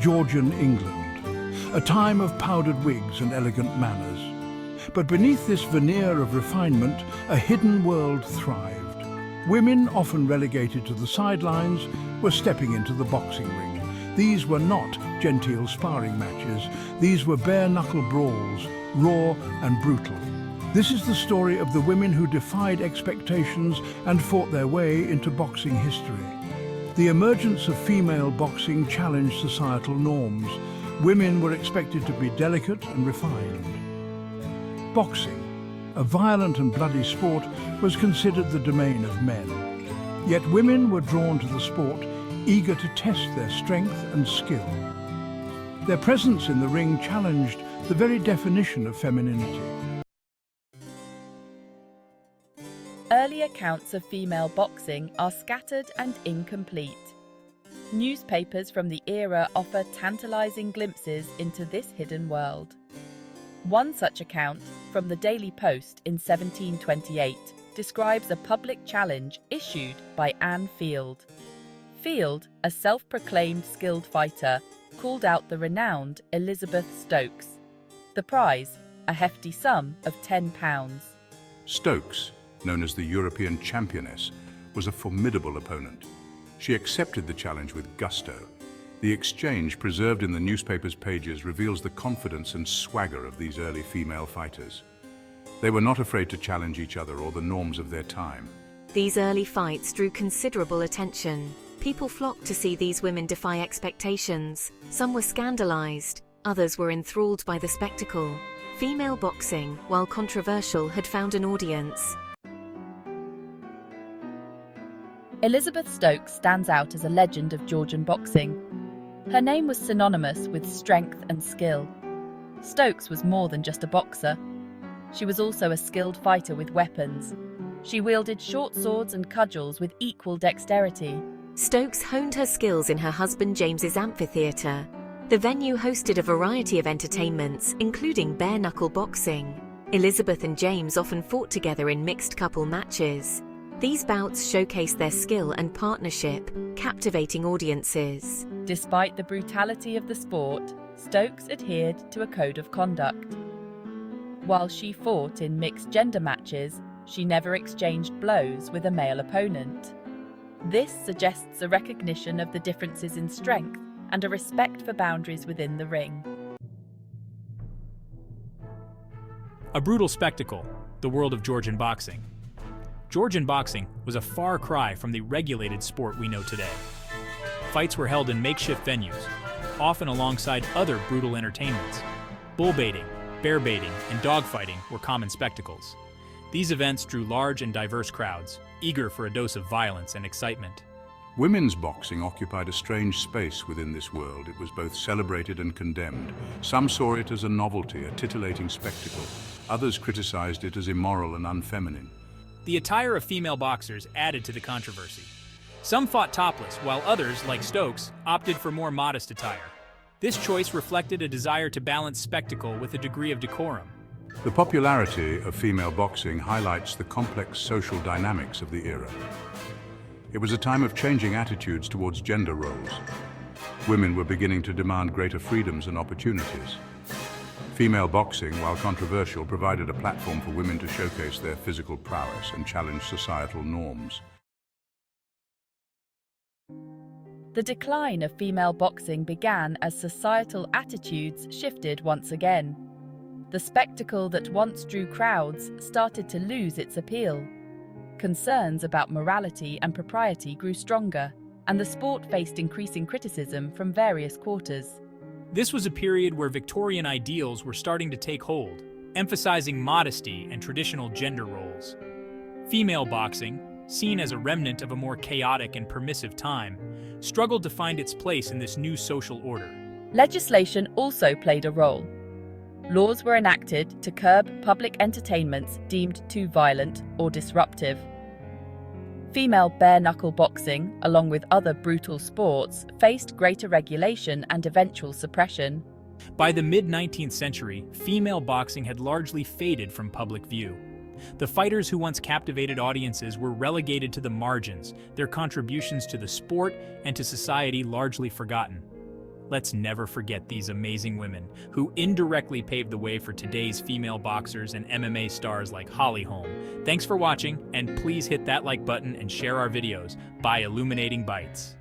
Georgian England, a time of powdered wigs and elegant manners. But beneath this veneer of refinement, a hidden world thrived. Women, often relegated to the sidelines, were stepping into the boxing ring. These were not genteel sparring matches. These were bare-knuckle brawls, raw and brutal. This is the story of the women who defied expectations and fought their way into boxing history. The emergence of female boxing challenged societal norms. Women were expected to be delicate and refined. Boxing, a violent and bloody sport, was considered the domain of men. Yet women were drawn to the sport, eager to test their strength and skill. Their presence in the ring challenged the very definition of femininity. Early accounts of female boxing are scattered and incomplete. Newspapers from the era offer tantalizing glimpses into this hidden world. One such account, from the Daily Post in 1728, describes a public challenge issued by Anne Field. Field, a self-proclaimed skilled fighter, called out the renowned Elizabeth Stokes. The prize, a hefty sum of £10. Stokes, known as the European championess, was a formidable opponent. She accepted the challenge with gusto. The exchange preserved in the newspaper's pages reveals the confidence and swagger of these early female fighters. They were not afraid to challenge each other or the norms of their time. These early fights drew considerable attention. People flocked to see these women defy expectations. Some were scandalized, others were enthralled by the spectacle. Female boxing, while controversial, had found an audience. Elizabeth Stokes stands out as a legend of Georgian boxing. Her name was synonymous with strength and skill. Stokes was more than just a boxer. She was also a skilled fighter with weapons. She wielded short swords and cudgels with equal dexterity. Stokes honed her skills in her husband James's amphitheatre. The venue hosted a variety of entertainments, including bare-knuckle boxing. Elizabeth and James often fought together in mixed couple matches. These bouts showcased their skill and partnership, captivating audiences. Despite the brutality of the sport, Stokes adhered to a code of conduct. While she fought in mixed-gender matches, she never exchanged blows with a male opponent. This suggests a recognition of the differences in strength and a respect for boundaries within the ring. A brutal spectacle, the world of Georgian boxing. Georgian boxing was a far cry from the regulated sport we know today. Fights were held in makeshift venues, often alongside other brutal entertainments. Bull baiting, bear baiting, and dogfighting were common spectacles. These events drew large and diverse crowds, eager for a dose of violence and excitement. Women's boxing occupied a strange space within this world. It was both celebrated and condemned. Some saw it as a novelty, a titillating spectacle. Others criticized it as immoral and unfeminine. The attire of female boxers added to the controversy. Some fought topless, while others, like Stokes, opted for more modest attire. This choice reflected a desire to balance spectacle with a degree of decorum. The popularity of female boxing highlights the complex social dynamics of the era. It was a time of changing attitudes towards gender roles. Women were beginning to demand greater freedoms and opportunities. Female boxing, while controversial, provided a platform for women to showcase their physical prowess and challenge societal norms. The decline of female boxing began as societal attitudes shifted once again. The spectacle that once drew crowds started to lose its appeal. Concerns about morality and propriety grew stronger, and the sport faced increasing criticism from various quarters. This was a period where Victorian ideals were starting to take hold, emphasizing modesty and traditional gender roles. Female boxing, seen as a remnant of a more chaotic and permissive time, struggled to find its place in this new social order. Legislation also played a role. Laws were enacted to curb public entertainments deemed too violent or disruptive. Female bare-knuckle boxing, along with other brutal sports, faced greater regulation and eventual suppression. By the mid-19th century, female boxing had largely faded from public view. The fighters who once captivated audiences were relegated to the margins, their contributions to the sport and to society largely forgotten. Let's never forget these amazing women who indirectly paved the way for today's female boxers and MMA stars like Holly Holm. Thanks for watching, and please hit that like button and share our videos by illuminating bites.